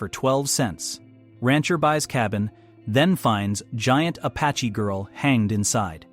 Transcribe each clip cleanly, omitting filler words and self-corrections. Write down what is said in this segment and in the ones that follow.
for 12 cents. Rancher buys cabin, then finds giant Apache girl hanged inside.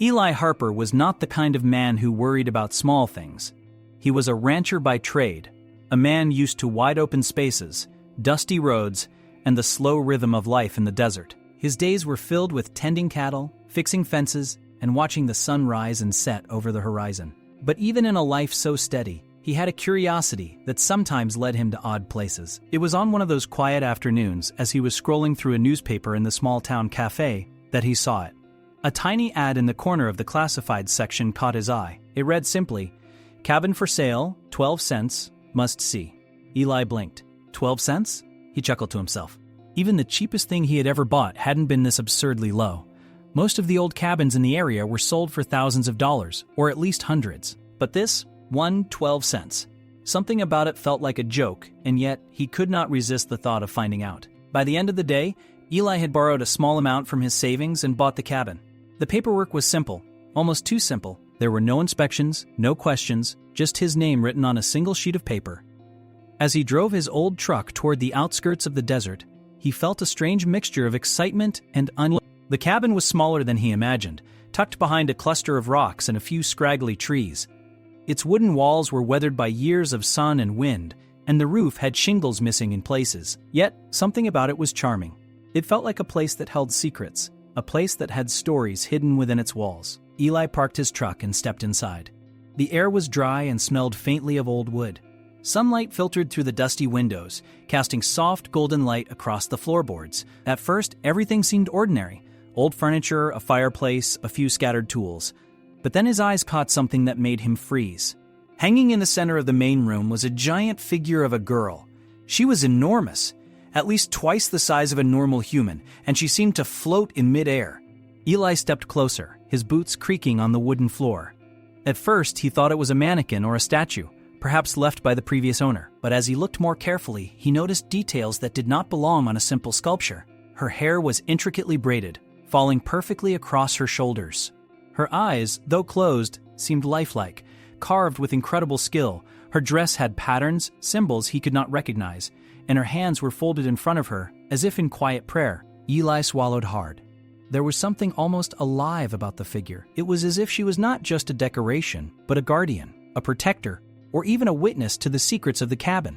Eli Harper was not the kind of man who worried about small things. He was a rancher by trade, a man used to wide-open spaces, dusty roads, and the slow rhythm of life in the desert. His days were filled with tending cattle, fixing fences, and watching the sun rise and set over the horizon. But even in a life so steady, he had a curiosity that sometimes led him to odd places. It was on one of those quiet afternoons, as he was scrolling through a newspaper in the small-town cafe, that he saw it. A tiny ad in the corner of the classifieds section caught his eye. It read simply, "Cabin for sale, 12 cents, must see." Eli blinked. 12 cents? He chuckled to himself. Even the cheapest thing he had ever bought hadn't been this absurdly low. Most of the old cabins in the area were sold for thousands of dollars, or at least hundreds. But this, 12 cents. Something about it felt like a joke, and yet he could not resist the thought of finding out. By the end of the day, Eli had borrowed a small amount from his savings and bought the cabin. The paperwork was simple, almost too simple. There were no inspections, no questions, just his name written on a single sheet of paper. As he drove his old truck toward the outskirts of the desert, he felt a strange mixture of excitement and The cabin was smaller than he imagined, tucked behind a cluster of rocks and a few scraggly trees. Its wooden walls were weathered by years of sun and wind, and the roof had shingles missing in places. Yet, something about it was charming. It felt like a place that held secrets, a place that had stories hidden within its walls. Eli parked his truck and stepped inside. The air was dry and smelled faintly of old wood. Sunlight filtered through the dusty windows, casting soft golden light across the floorboards. At first, everything seemed ordinary. Old furniture, a fireplace, a few scattered tools. But then his eyes caught something that made him freeze. Hanging in the center of the main room was a giant figure of a girl. She was enormous, at least twice the size of a normal human, and she seemed to float in midair. Eli stepped closer, his boots creaking on the wooden floor. At first, he thought it was a mannequin or a statue, perhaps left by the previous owner. But as he looked more carefully, he noticed details that did not belong on a simple sculpture. Her hair was intricately braided, falling perfectly across her shoulders. Her eyes, though closed, seemed lifelike, carved with incredible skill. Her dress had patterns, symbols he could not recognize, and her hands were folded in front of her, as if in quiet prayer. Eli swallowed hard. There was something almost alive about the figure. It was as if she was not just a decoration, but a guardian, a protector, or even a witness to the secrets of the cabin.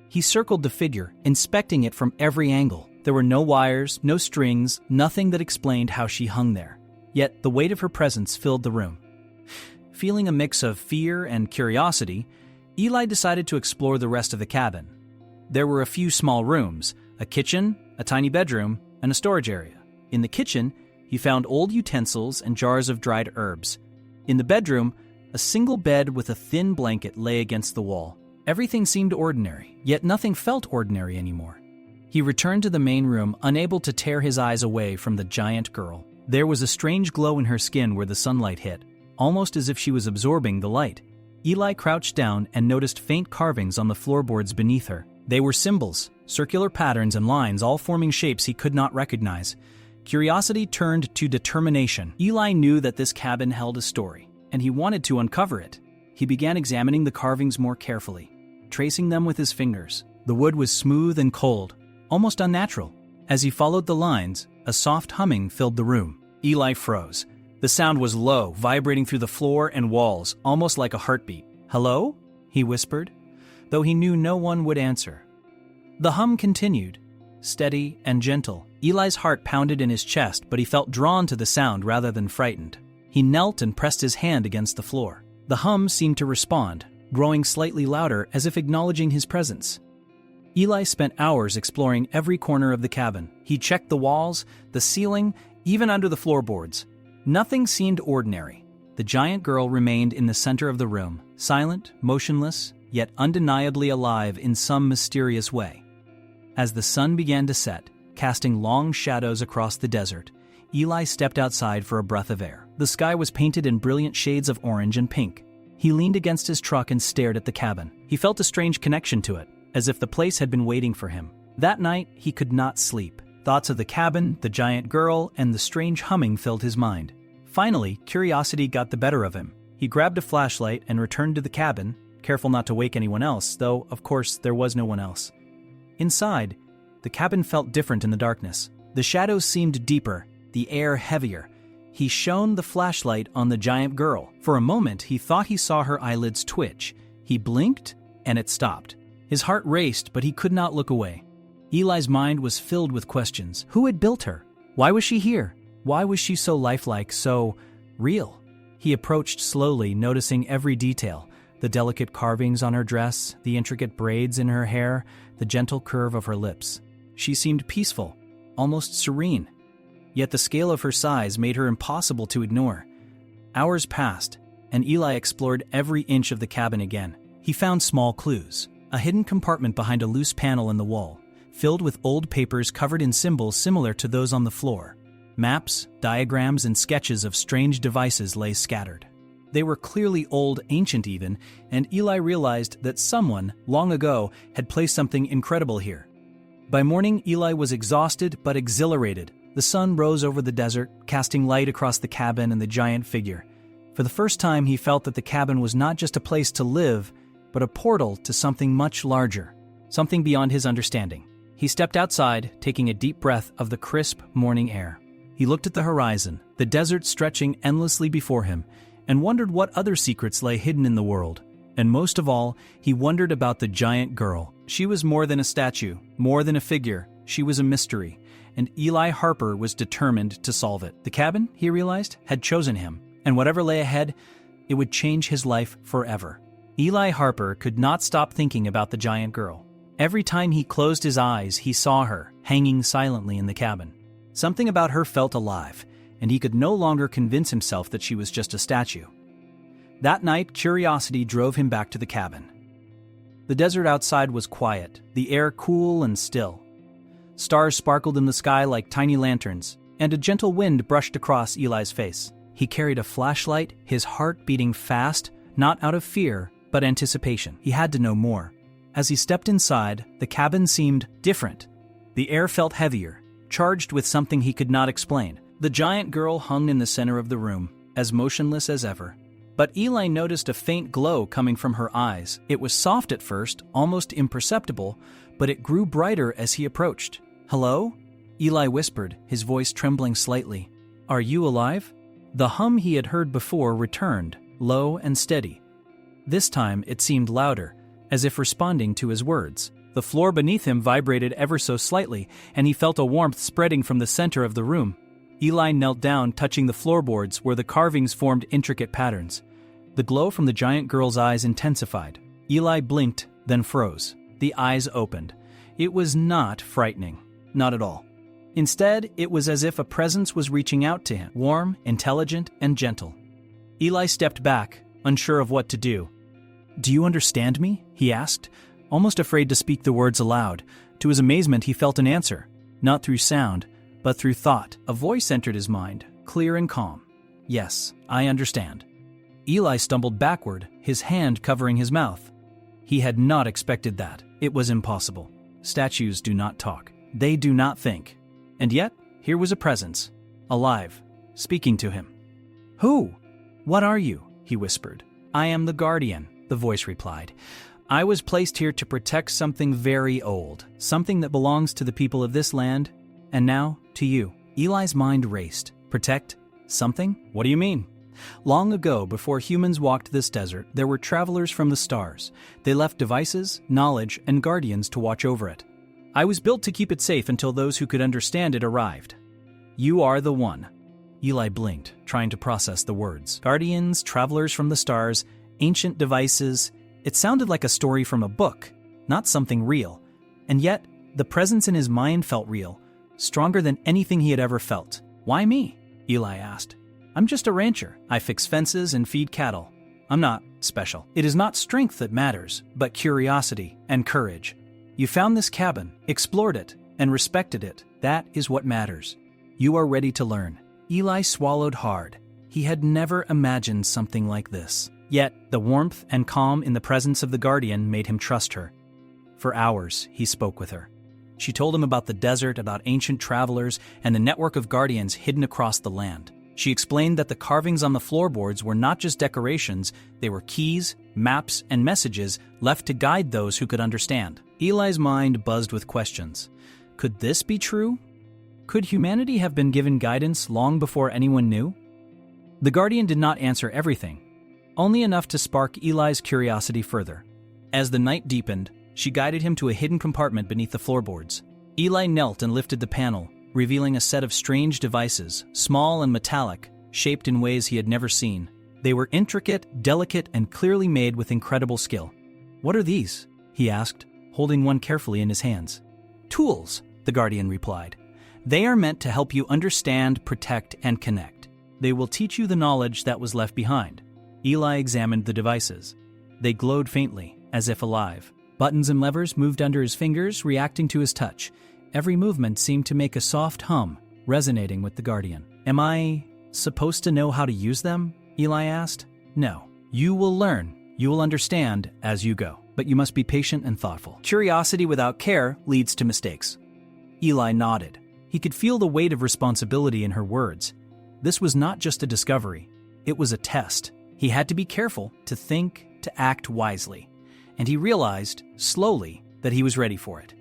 He circled the figure, inspecting it from every angle. There were no wires, no strings, nothing that explained how she hung there. Yet the weight of her presence filled the room. Feeling a mix of fear and curiosity, Eli decided to explore the rest of the cabin. There were a few small rooms, a kitchen, a tiny bedroom, and a storage area. In the kitchen, he found old utensils and jars of dried herbs. In the bedroom, a single bed with a thin blanket lay against the wall. Everything seemed ordinary, yet nothing felt ordinary anymore. He returned to the main room, unable to tear his eyes away from the giant girl. There was a strange glow in her skin where the sunlight hit, almost as if she was absorbing the light. Eli crouched down and noticed faint carvings on the floorboards beneath her. They were symbols, circular patterns and lines, all forming shapes he could not recognize. Curiosity turned to determination. Eli knew that this cabin held a story, and he wanted to uncover it. He began examining the carvings more carefully, tracing them with his fingers. The wood was smooth and cold, almost unnatural. As he followed the lines, a soft humming filled the room. Eli froze. The sound was low, vibrating through the floor and walls, almost like a heartbeat. "Hello?" he whispered, though he knew no one would answer. The hum continued, steady and gentle. Eli's heart pounded in his chest, but he felt drawn to the sound rather than frightened. He knelt and pressed his hand against the floor. The hum seemed to respond, growing slightly louder as if acknowledging his presence. Eli spent hours exploring every corner of the cabin. He checked the walls, the ceiling, even under the floorboards. Nothing seemed ordinary. The giant girl remained in the center of the room, silent, motionless, yet undeniably alive in some mysterious way. As the sun began to set, casting long shadows across the desert, Eli stepped outside for a breath of air. The sky was painted in brilliant shades of orange and pink. He leaned against his truck and stared at the cabin. He felt a strange connection to it, as if the place had been waiting for him. That night, he could not sleep. Thoughts of the cabin, the giant girl, and the strange humming filled his mind. Finally, curiosity got the better of him. He grabbed a flashlight and returned to the cabin, careful not to wake anyone else, though, of course, there was no one else. Inside, the cabin felt different in the darkness. The shadows seemed deeper, the air heavier. He shone the flashlight on the giant girl. For a moment, he thought he saw her eyelids twitch. He blinked, and it stopped. His heart raced, but he could not look away. Eli's mind was filled with questions. Who had built her? Why was she here? Why was she so lifelike, so real? He approached slowly, noticing every detail. The delicate carvings on her dress, the intricate braids in her hair, the gentle curve of her lips. She seemed peaceful, almost serene. Yet the scale of her size made her impossible to ignore. Hours passed, and Eli explored every inch of the cabin again. He found small clues. A hidden compartment behind a loose panel in the wall, filled with old papers covered in symbols similar to those on the floor. Maps, diagrams, and sketches of strange devices lay scattered. They were clearly old, ancient even, and Eli realized that someone, long ago, had placed something incredible here. By morning, Eli was exhausted but exhilarated. The sun rose over the desert, casting light across the cabin and the giant figure. For the first time, he felt that the cabin was not just a place to live, but a portal to something much larger, something beyond his understanding. He stepped outside, taking a deep breath of the crisp morning air. He looked at the horizon, the desert stretching endlessly before him, and wondered what other secrets lay hidden in the world. And most of all, he wondered about the giant girl. She was more than a statue, more than a figure. She was a mystery, and Eli Harper was determined to solve it. The cabin, he realized, had chosen him, and whatever lay ahead, it would change his life forever. Eli Harper could not stop thinking about the giant girl. Every time he closed his eyes, he saw her, hanging silently in the cabin. Something about her felt alive, and he could no longer convince himself that she was just a statue. That night, curiosity drove him back to the cabin. The desert outside was quiet, the air cool and still. Stars sparkled in the sky like tiny lanterns, and a gentle wind brushed across Eli's face. He carried a flashlight, his heart beating fast, not out of fear, but anticipation. He had to know more. As he stepped inside, the cabin seemed different. The air felt heavier, charged with something he could not explain. The giant girl hung in the center of the room, as motionless as ever. But Eli noticed a faint glow coming from her eyes. It was soft at first, almost imperceptible, but it grew brighter as he approached. "Hello?" Eli whispered, his voice trembling slightly. "Are you alive?" The hum he had heard before returned, low and steady. This time it seemed louder, as if responding to his words. The floor beneath him vibrated ever so slightly, and he felt a warmth spreading from the center of the room. Eli knelt down, touching the floorboards where the carvings formed intricate patterns. The glow from the giant girl's eyes intensified. Eli blinked, then froze. The eyes opened. It was not frightening. Not at all. Instead, it was as if a presence was reaching out to him, warm, intelligent, and gentle. Eli stepped back, unsure of what to do. "Do you understand me?" he asked, almost afraid to speak the words aloud. To his amazement, he felt an answer, not through sound, but through thought. A voice entered his mind, clear and calm. "Yes, I understand." Eli stumbled backward, his hand covering his mouth. He had not expected that. It was impossible. Statues do not talk. They do not think. And yet, here was a presence, alive, speaking to him. "Who? What are you?" he whispered. "I am the guardian," the voice replied. "I was placed here to protect something very old, something that belongs to the people of this land, and now to you." Eli's mind raced. Protect? Something? What do you mean? Long ago, before humans walked this desert, there were travelers from the stars. They left devices, knowledge, and guardians to watch over it. I was built to keep it safe until those who could understand it arrived. You are the one. Eli blinked, trying to process the words. Guardians, travelers from the stars, ancient devices. It sounded like a story from a book, not something real. And yet, the presence in his mind felt real, stronger than anything he had ever felt. "Why me?" Eli asked. "I'm just a rancher. I fix fences and feed cattle. I'm not special. It is not strength that matters, but curiosity and courage. You found this cabin, explored it, and respected it. That is what matters. You are ready to learn." Eli swallowed hard. He had never imagined something like this. Yet, the warmth and calm in the presence of the guardian made him trust her. For hours, he spoke with her. She told him about the desert, about ancient travelers, and the network of guardians hidden across the land. She explained that the carvings on the floorboards were not just decorations, they were keys, maps, and messages left to guide those who could understand. Eli's mind buzzed with questions. Could this be true? Could humanity have been given guidance long before anyone knew? The Guardian did not answer everything, only enough to spark Eli's curiosity further. As the night deepened, she guided him to a hidden compartment beneath the floorboards. Eli knelt and lifted the panel, revealing a set of strange devices, small and metallic, shaped in ways he had never seen. They were intricate, delicate, and clearly made with incredible skill. "What are these?" he asked, holding one carefully in his hands. "Tools," the Guardian replied. "They are meant to help you understand, protect, and connect. They will teach you the knowledge that was left behind." Eli examined the devices. They glowed faintly, as if alive. Buttons and levers moved under his fingers, reacting to his touch. Every movement seemed to make a soft hum, resonating with the Guardian. "Am I supposed to know how to use them?" Eli asked. "No. You will learn. You will understand as you go. But you must be patient and thoughtful. Curiosity without care leads to mistakes." Eli nodded. He could feel the weight of responsibility in her words. This was not just a discovery. It was a test. He had to be careful, to think, to act wisely. And he realized, slowly, that he was ready for it.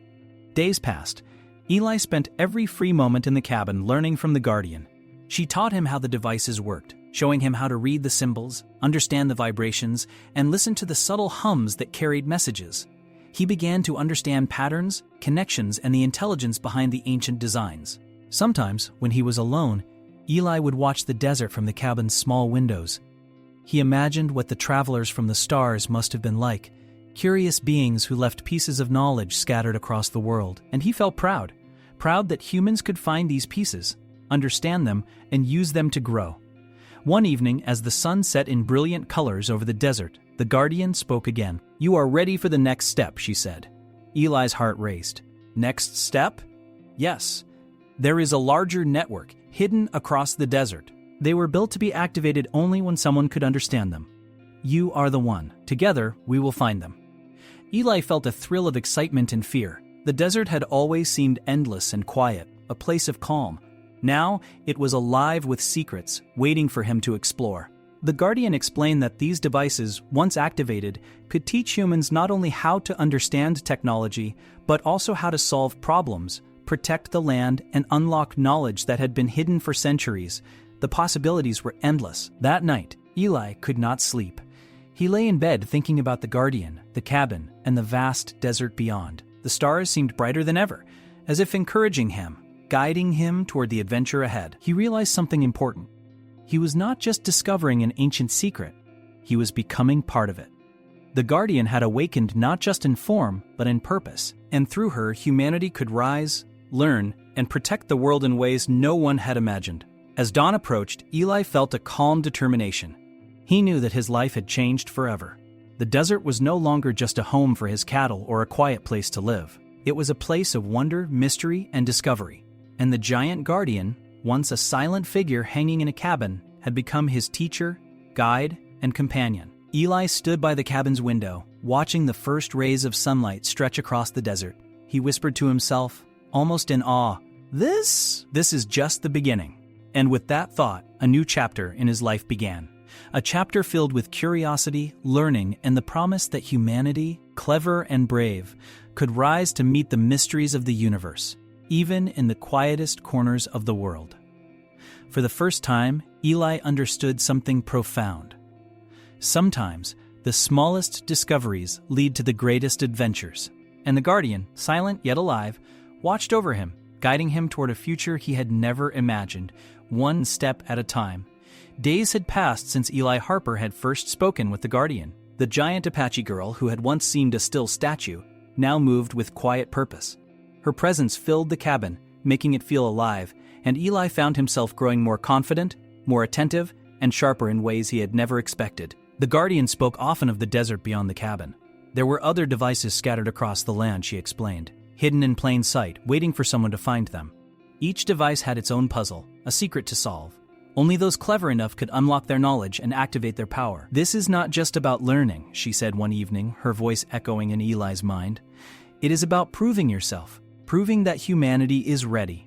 Days passed. Eli spent every free moment in the cabin learning from the Guardian. She taught him how the devices worked, showing him how to read the symbols, understand the vibrations, and listen to the subtle hums that carried messages. He began to understand patterns, connections, and the intelligence behind the ancient designs. Sometimes, when he was alone, Eli would watch the desert from the cabin's small windows. He imagined what the travelers from the stars must have been like, curious beings who left pieces of knowledge scattered across the world. And he felt proud that humans could find these pieces, understand them, and use them to grow. One evening, as the sun set in brilliant colors over the desert, the Guardian spoke again. "You are ready for the next step," she said. Eli's heart raced. "Next step?" "Yes. There is a larger network, hidden across the desert. They were built to be activated only when someone could understand them. You are the one. Together, we will find them." Eli felt a thrill of excitement and fear. The desert had always seemed endless and quiet, a place of calm. Now, it was alive with secrets, waiting for him to explore. The Guardian explained that these devices, once activated, could teach humans not only how to understand technology, but also how to solve problems, protect the land, and unlock knowledge that had been hidden for centuries. The possibilities were endless. That night, Eli could not sleep. He lay in bed thinking about the Guardian, the cabin, and the vast desert beyond. The stars seemed brighter than ever, as if encouraging him, guiding him toward the adventure ahead. He realized something important. He was not just discovering an ancient secret, he was becoming part of it. The Guardian had awakened not just in form, but in purpose, and through her, humanity could rise, learn, and protect the world in ways no one had imagined. As dawn approached, Eli felt a calm determination. He knew that his life had changed forever. The desert was no longer just a home for his cattle or a quiet place to live. It was a place of wonder, mystery, and discovery. And the giant Guardian, once a silent figure hanging in a cabin, had become his teacher, guide, and companion. Eli stood by the cabin's window, watching the first rays of sunlight stretch across the desert. He whispered to himself, almost in awe, This is just the beginning." And with that thought, a new chapter in his life began. A chapter filled with curiosity, learning, and the promise that humanity, clever and brave, could rise to meet the mysteries of the universe, even in the quietest corners of the world. For the first time, Eli understood something profound. Sometimes, the smallest discoveries lead to the greatest adventures. And the Guardian, silent yet alive, watched over him, guiding him toward a future he had never imagined, one step at a time. Days had passed since Eli Harper had first spoken with the Guardian. The giant Apache girl, who had once seemed a still statue, now moved with quiet purpose. Her presence filled the cabin, making it feel alive, and Eli found himself growing more confident, more attentive, and sharper in ways he had never expected. The Guardian spoke often of the desert beyond the cabin. There were other devices scattered across the land, she explained, hidden in plain sight, waiting for someone to find them. Each device had its own puzzle, a secret to solve. Only those clever enough could unlock their knowledge and activate their power. "This is not just about learning," she said one evening, her voice echoing in Eli's mind. "It is about proving yourself, proving that humanity is ready."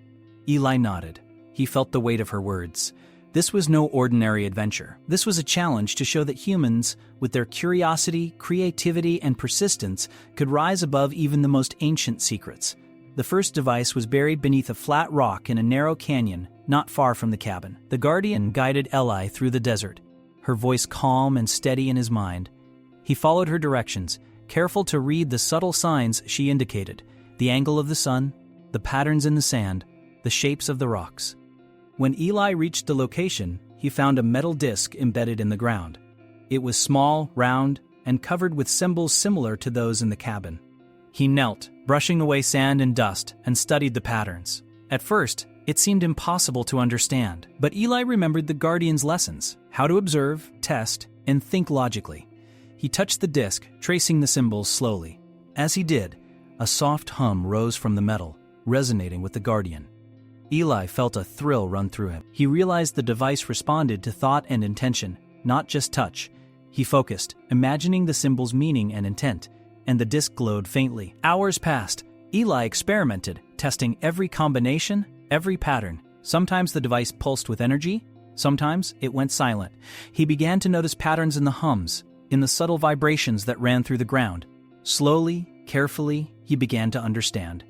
Eli nodded. He felt the weight of her words. This was no ordinary adventure. This was a challenge to show that humans, with their curiosity, creativity, and persistence, could rise above even the most ancient secrets. The first device was buried beneath a flat rock in a narrow canyon not far from the cabin. The guardian guided Eli through the desert, her voice calm and steady in his mind. He followed her directions, careful to read the subtle signs she indicated: the angle of the sun, the patterns in the sand, the shapes of the rocks. When Eli reached the location, he found a metal disc embedded in the ground. It was small, round, and covered with symbols similar to those in the cabin. He knelt, brushing away sand and dust, and studied the patterns. At first, it seemed impossible to understand, but Eli remembered the guardian's lessons: how to observe, test, and think logically. He touched the disc, tracing the symbols slowly. As he did, a soft hum rose from the metal, resonating with the guardian. Eli felt a thrill run through him. He realized the device responded to thought and intention, not just touch. He focused, imagining the symbol's meaning and intent, and the disc glowed faintly. Hours passed. Eli experimented, testing every combination, every pattern. Sometimes the device pulsed with energy, sometimes it went silent. He began to notice patterns in the hums, in the subtle vibrations that ran through the ground. Slowly, carefully, he began to understand.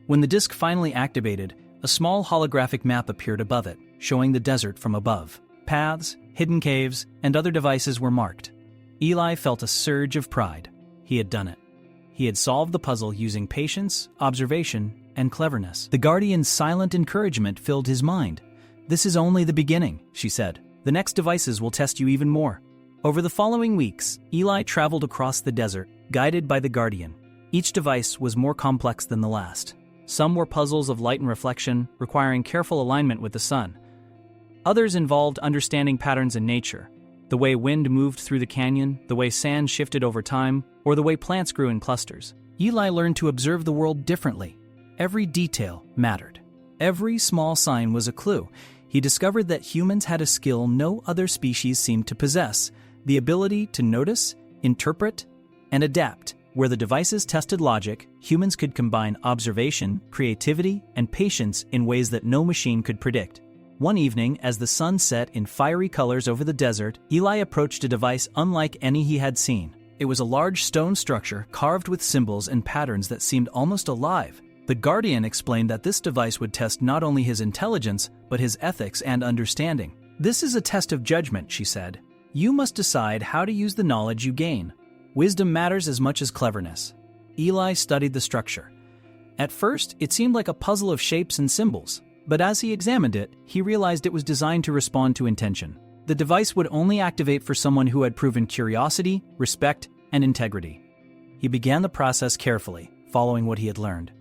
When the disc finally activated, a small holographic map appeared above it, showing the desert from above. Paths, hidden caves, and other devices were marked. Eli felt a surge of pride. He had done it. He had solved the puzzle using patience, observation, and cleverness. The guardian's silent encouragement filled his mind. "This is only the beginning," she said. "The next devices will test you even more." Over the following weeks, Eli traveled across the desert, guided by the guardian. Each device was more complex than the last. Some were puzzles of light and reflection, requiring careful alignment with the sun. Others involved understanding patterns in nature, the way wind moved through the canyon, the way sand shifted over time, or the way plants grew in clusters. Eli learned to observe the world differently. Every detail mattered. Every small sign was a clue. He discovered that humans had a skill no other species seemed to possess: the ability to notice, interpret, and adapt. Where the devices tested logic, humans could combine observation, creativity, and patience in ways that no machine could predict. One evening, as the sun set in fiery colors over the desert, Eli approached a device unlike any he had seen. It was a large stone structure carved with symbols and patterns that seemed almost alive. The guardian explained that this device would test not only his intelligence, but his ethics and understanding. "This is a test of judgment," she said. "You must decide how to use the knowledge you gain. Wisdom matters as much as cleverness." Eli studied the structure. At first, it seemed like a puzzle of shapes and symbols, but as he examined it, he realized it was designed to respond to intention. The device would only activate for someone who had proven curiosity, respect, and integrity. He began the process carefully, following what he had learned.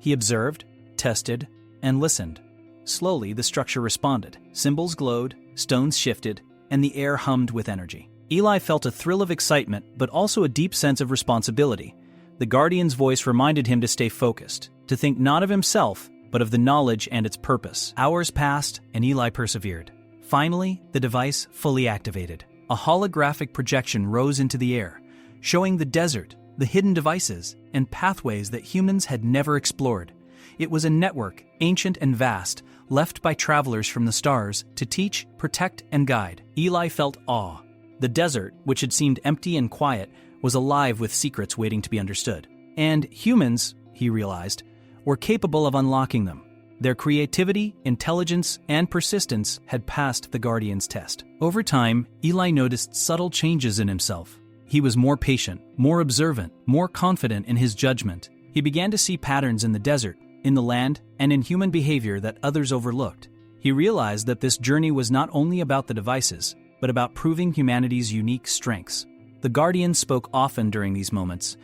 He observed, tested, and listened. Slowly, the structure responded. Symbols glowed, stones shifted, and the air hummed with energy. Eli felt a thrill of excitement, but also a deep sense of responsibility. The guardian's voice reminded him to stay focused, to think not of himself, but of the knowledge and its purpose. Hours passed, and Eli persevered. Finally, the device fully activated. A holographic projection rose into the air, showing the desert, the hidden devices, and pathways that humans had never explored. It was a network, ancient and vast, left by travelers from the stars to teach, protect, and guide. Eli felt awe. The desert, which had seemed empty and quiet, was alive with secrets waiting to be understood. And humans, he realized, were capable of unlocking them. Their creativity, intelligence, and persistence had passed the guardian's test. Over time, Eli noticed subtle changes in himself. He was more patient, more observant, more confident in his judgment. He began to see patterns in the desert, in the land, and in human behavior that others overlooked. He realized that this journey was not only about the devices, but about proving humanity's unique strengths. The guardian spoke often during these moments.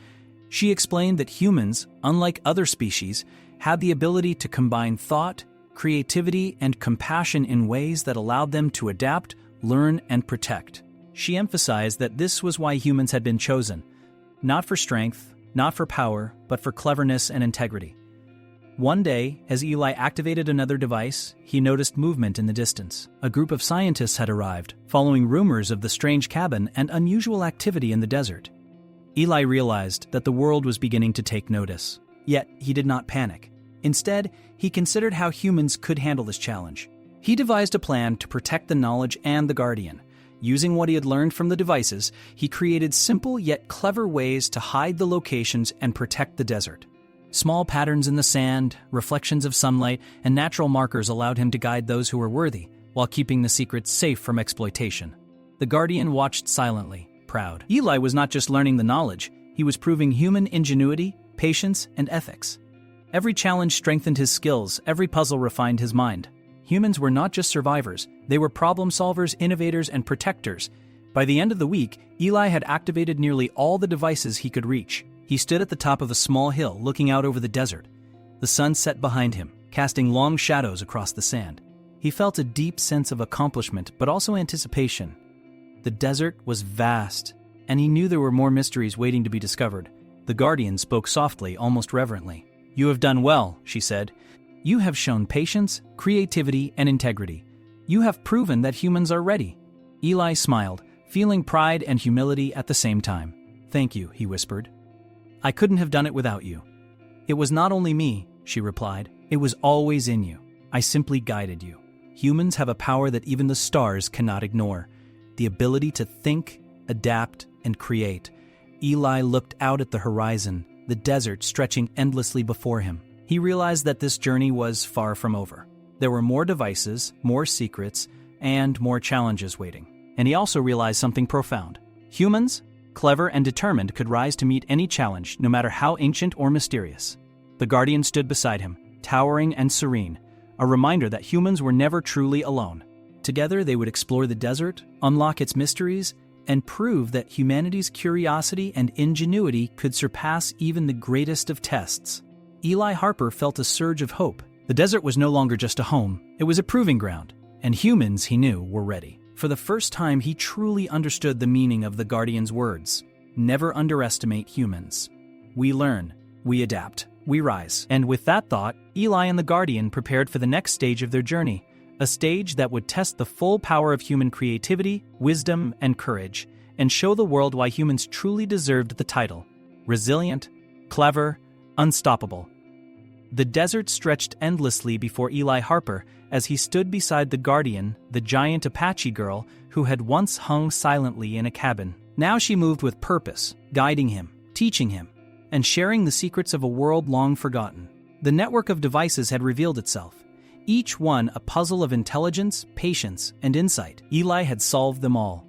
She explained that humans, unlike other species, had the ability to combine thought, creativity, and compassion in ways that allowed them to adapt, learn, and protect. She emphasized that this was why humans had been chosen, not for strength, not for power, but for cleverness and integrity. One day, as Eli activated another device, he noticed movement in the distance. A group of scientists had arrived, following rumors of the strange cabin and unusual activity in the desert. Eli realized that the world was beginning to take notice. Yet, he did not panic. Instead, he considered how humans could handle this challenge. He devised a plan to protect the knowledge and the Guardian. Using what he had learned from the devices, he created simple yet clever ways to hide the locations and protect the desert. Small patterns in the sand, reflections of sunlight, and natural markers allowed him to guide those who were worthy, while keeping the secrets safe from exploitation. The Guardian watched silently, proud. Eli was not just learning the knowledge, he was proving human ingenuity, patience, and ethics. Every challenge strengthened his skills, every puzzle refined his mind. Humans were not just survivors, they were problem solvers, innovators, and protectors. By the end of the week, Eli had activated nearly all the devices he could reach. He stood at the top of a small hill, looking out over the desert. The sun set behind him, casting long shadows across the sand. He felt a deep sense of accomplishment, but also anticipation. The desert was vast, and he knew there were more mysteries waiting to be discovered. The Guardian spoke softly, almost reverently. "You have done well," she said. "You have shown patience, creativity, and integrity. You have proven that humans are ready." Eli smiled, feeling pride and humility at the same time. "Thank you," he whispered. "I couldn't have done it without you." "It was not only me," she replied. "It was always in you. I simply guided you." Humans have a power that even the stars cannot ignore. The ability to think, adapt, and create. Eli looked out at the horizon, the desert stretching endlessly before him. He realized that this journey was far from over. There were more devices, more secrets, and more challenges waiting. And he also realized something profound. Humans, clever and determined, could rise to meet any challenge, no matter how ancient or mysterious. The Guardian stood beside him, towering and serene, a reminder that humans were never truly alone. Together they would explore the desert, unlock its mysteries, and prove that humanity's curiosity and ingenuity could surpass even the greatest of tests. Eli Harper felt a surge of hope. The desert was no longer just a home, it was a proving ground, and humans, he knew, were ready. For the first time, he truly understood the meaning of the Guardian's words. Never underestimate humans. We learn, we adapt, we rise. And with that thought, Eli and the Guardian prepared for the next stage of their journey, a stage that would test the full power of human creativity, wisdom, and courage, and show the world why humans truly deserved the title: resilient, clever, unstoppable. The desert stretched endlessly before Eli Harper as he stood beside the Guardian, the giant Apache girl who had once hung silently in a cabin. Now she moved with purpose, guiding him, teaching him, and sharing the secrets of a world long forgotten. The network of devices had revealed itself, each one a puzzle of intelligence, patience, and insight. Eli had solved them all.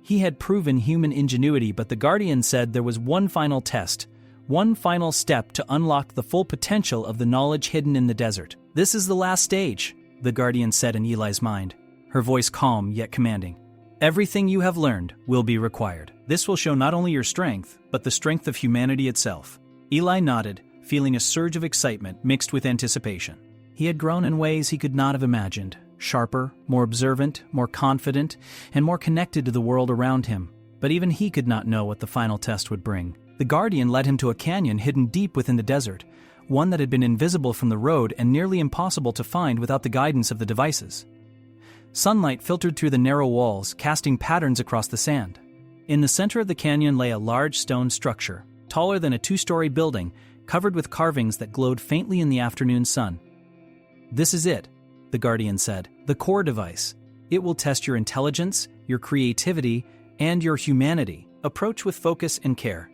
He had proven human ingenuity, but the Guardian said there was one final test, one final step to unlock the full potential of the knowledge hidden in the desert. "This is the last stage," the Guardian said in Eli's mind, her voice calm yet commanding. "Everything you have learned will be required. This will show not only your strength, but the strength of humanity itself." Eli nodded, feeling a surge of excitement mixed with anticipation. He had grown in ways he could not have imagined, sharper, more observant, more confident, and more connected to the world around him. But even he could not know what the final test would bring. The Guardian led him to a canyon hidden deep within the desert, one that had been invisible from the road and nearly impossible to find without the guidance of the devices. Sunlight filtered through the narrow walls, casting patterns across the sand. In the center of the canyon lay a large stone structure, taller than a two-story building, covered with carvings that glowed faintly in the afternoon sun. "This is it," the Guardian said, "the core device. It will test your intelligence, your creativity, and your humanity. Approach with focus and care."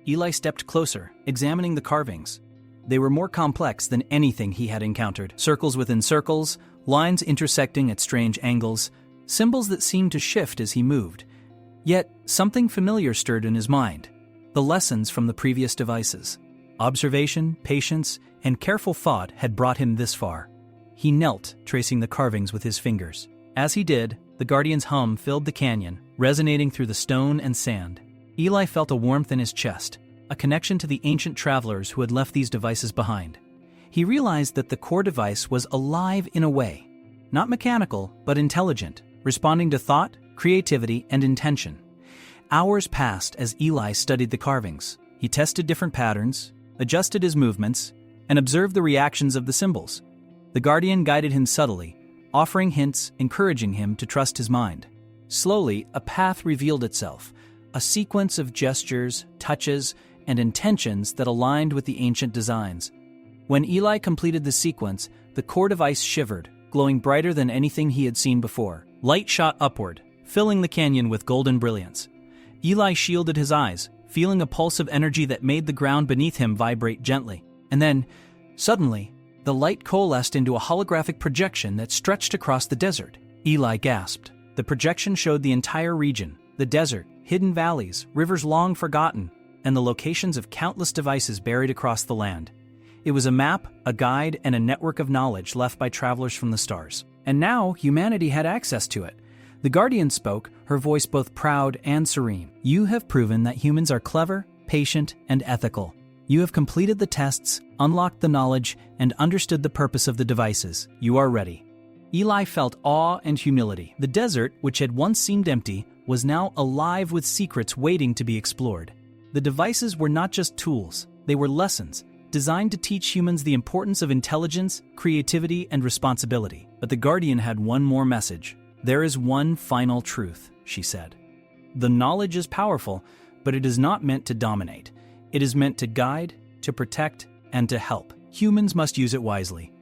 Eli stepped closer, examining the carvings. They were more complex than anything he had encountered. Circles within circles, lines intersecting at strange angles, symbols that seemed to shift as he moved. Yet, something familiar stirred in his mind. The lessons from the previous devices. Observation, patience, and careful thought had brought him this far. He knelt, tracing the carvings with his fingers. As he did, the Guardian's hum filled the canyon, resonating through the stone and sand. Eli felt a warmth in his chest, a connection to the ancient travelers who had left these devices behind. He realized that the core device was alive in a way, not mechanical, but intelligent, responding to thought, creativity, and intention. Hours passed as Eli studied the carvings. He tested different patterns, adjusted his movements, and observed the reactions of the symbols. The Guardian guided him subtly, offering hints, encouraging him to trust his mind. Slowly, a path revealed itself, a sequence of gestures, touches, and intentions that aligned with the ancient designs. When Eli completed the sequence, the core device shivered, glowing brighter than anything he had seen before. Light shot upward, filling the canyon with golden brilliance. Eli shielded his eyes, feeling a pulse of energy that made the ground beneath him vibrate gently. And then, suddenly, the light coalesced into a holographic projection that stretched across the desert. Eli gasped. The projection showed the entire region, the desert, hidden valleys, rivers long forgotten, and the locations of countless devices buried across the land. It was a map, a guide, and a network of knowledge left by travelers from the stars. And now humanity had access to it. The Guardian spoke, her voice both proud and serene. You have proven that humans are clever, patient, and ethical. You have completed the tests, unlocked the knowledge, and understood the purpose of the devices. You are ready. Eli felt awe and humility. The desert, which had once seemed empty, was now alive with secrets waiting to be explored. The devices were not just tools, they were lessons, designed to teach humans the importance of intelligence, creativity, and responsibility. But the Guardian had one more message. There is one final truth, she said. The knowledge is powerful, but it is not meant to dominate. It is meant to guide, to protect, and to help. Humans must use it wisely.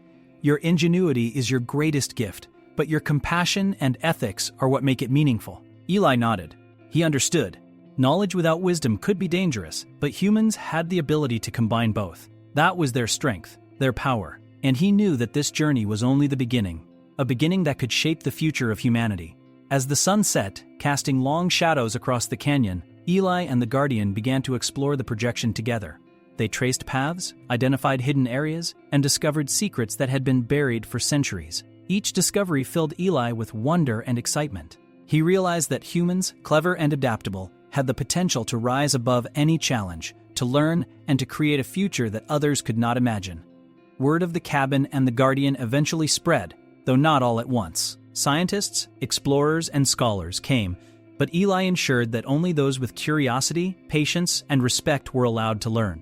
Your ingenuity is your greatest gift, but your compassion and ethics are what make it meaningful. Eli nodded. He understood. Knowledge without wisdom could be dangerous, but humans had the ability to combine both. That was their strength, their power, and he knew that this journey was only the beginning, a beginning that could shape the future of humanity. As the sun set, casting long shadows across the canyon, Eli and the Guardian began to explore the projection together. They traced paths, identified hidden areas, and discovered secrets that had been buried for centuries. Each discovery filled Eli with wonder and excitement. He realized that humans, clever and adaptable, had the potential to rise above any challenge, to learn, and to create a future that others could not imagine. Word of the cabin and the Guardian eventually spread, though not all at once. Scientists, explorers, and scholars came, but Eli ensured that only those with curiosity, patience, and respect were allowed to learn.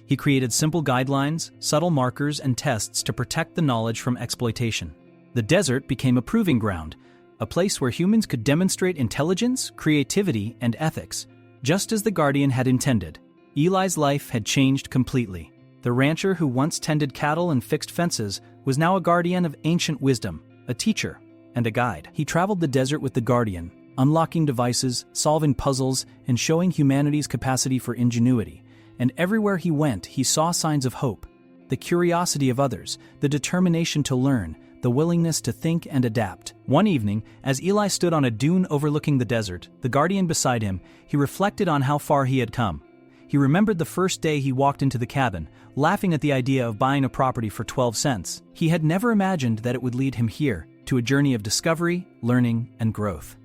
He created simple guidelines, subtle markers, and tests to protect the knowledge from exploitation. The desert became a proving ground, a place where humans could demonstrate intelligence, creativity, and ethics, just as the Guardian had intended. Eli's life had changed completely. The rancher who once tended cattle and fixed fences was now a guardian of ancient wisdom, a teacher, and a guide. He traveled the desert with the Guardian, unlocking devices, solving puzzles, and showing humanity's capacity for ingenuity. And everywhere he went, he saw signs of hope, the curiosity of others, the determination to learn, the willingness to think and adapt. One evening, as Eli stood on a dune overlooking the desert, the Guardian beside him, he reflected on how far he had come. He remembered the first day he walked into the cabin, laughing at the idea of buying a property for 12 cents. He had never imagined that it would lead him here, to a journey of discovery, learning, and growth.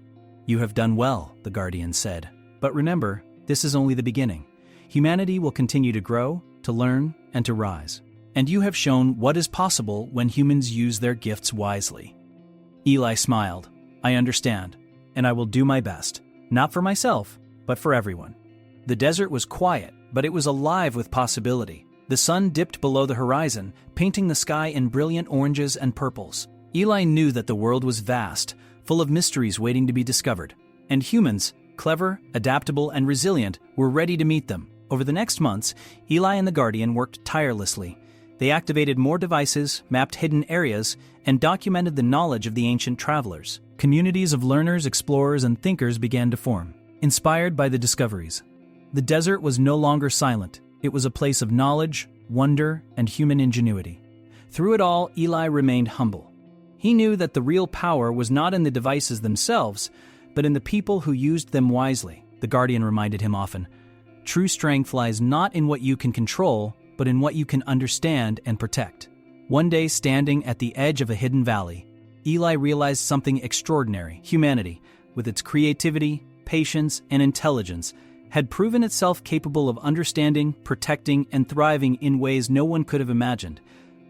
You have done well, the Guardian said. But remember, this is only the beginning. Humanity will continue to grow, to learn, and to rise. And you have shown what is possible when humans use their gifts wisely. Eli smiled. I understand, and I will do my best, not for myself, but for everyone. The desert was quiet, but it was alive with possibility. The sun dipped below the horizon, painting the sky in brilliant oranges and purples. Eli knew that the world was vast, full of mysteries waiting to be discovered. And humans, clever, adaptable, and resilient, were ready to meet them. Over the next months, Eli and the Guardian worked tirelessly. They activated more devices, mapped hidden areas, and documented the knowledge of the ancient travelers. Communities of learners, explorers, and thinkers began to form, inspired by the discoveries. The desert was no longer silent. It was a place of knowledge, wonder, and human ingenuity. Through it all, Eli remained humble. He knew that the real power was not in the devices themselves, but in the people who used them wisely. The Guardian reminded him often. True strength lies not in what you can control, but in what you can understand and protect. One day, standing at the edge of a hidden valley, Eli realized something extraordinary. Humanity, with its creativity, patience, and intelligence, had proven itself capable of understanding, protecting, and thriving in ways no one could have imagined.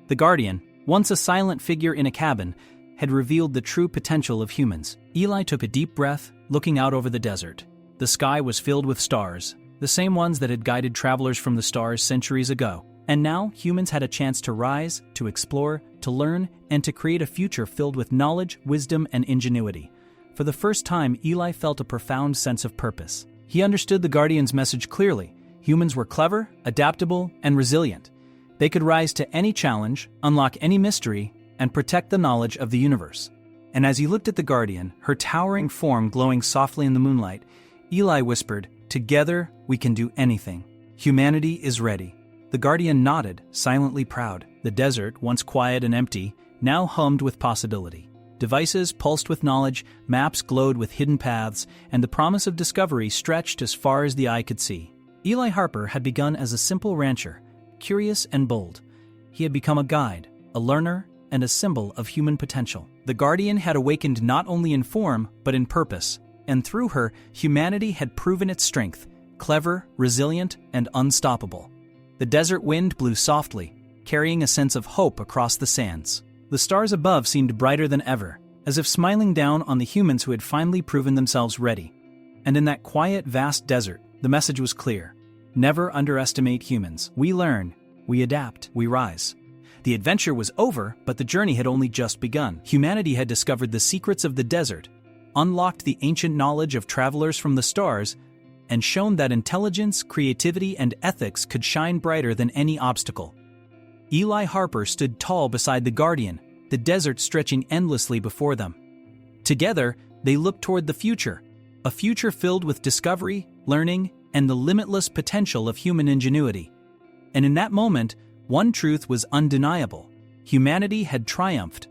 The Guardian, once a silent figure in a cabin, had revealed the true potential of humans. Eli took a deep breath, looking out over the desert. The sky was filled with stars, the same ones that had guided travelers from the stars centuries ago. And now, humans had a chance to rise, to explore, to learn, and to create a future filled with knowledge, wisdom, and ingenuity. For the first time, Eli felt a profound sense of purpose. He understood the Guardian's message clearly. Humans were clever, adaptable, and resilient. They could rise to any challenge, unlock any mystery, and protect the knowledge of the universe. And as he looked at the Guardian, her towering form glowing softly in the moonlight, Eli whispered, "Together, we can do anything. Humanity is ready." The Guardian nodded, silently proud. The desert, once quiet and empty, now hummed with possibility. Devices pulsed with knowledge, maps glowed with hidden paths, and the promise of discovery stretched as far as the eye could see. Eli Harper had begun as a simple rancher, curious and bold. He had become a guide, a learner, and a symbol of human potential. The Guardian had awakened not only in form, but in purpose, and through her, humanity had proven its strength, clever, resilient, and unstoppable. The desert wind blew softly, carrying a sense of hope across the sands. The stars above seemed brighter than ever, as if smiling down on the humans who had finally proven themselves ready. And in that quiet, vast desert, the message was clear. Never underestimate humans. We learn, we adapt, we rise. The adventure was over, but the journey had only just begun. Humanity had discovered the secrets of the desert, unlocked the ancient knowledge of travelers from the stars, and shown that intelligence, creativity, and ethics could shine brighter than any obstacle. Eli Harper stood tall beside the Guardian, the desert stretching endlessly before them. Together, they looked toward the future, a future filled with discovery, learning, and the limitless potential of human ingenuity. And in that moment, one truth was undeniable. Humanity had triumphed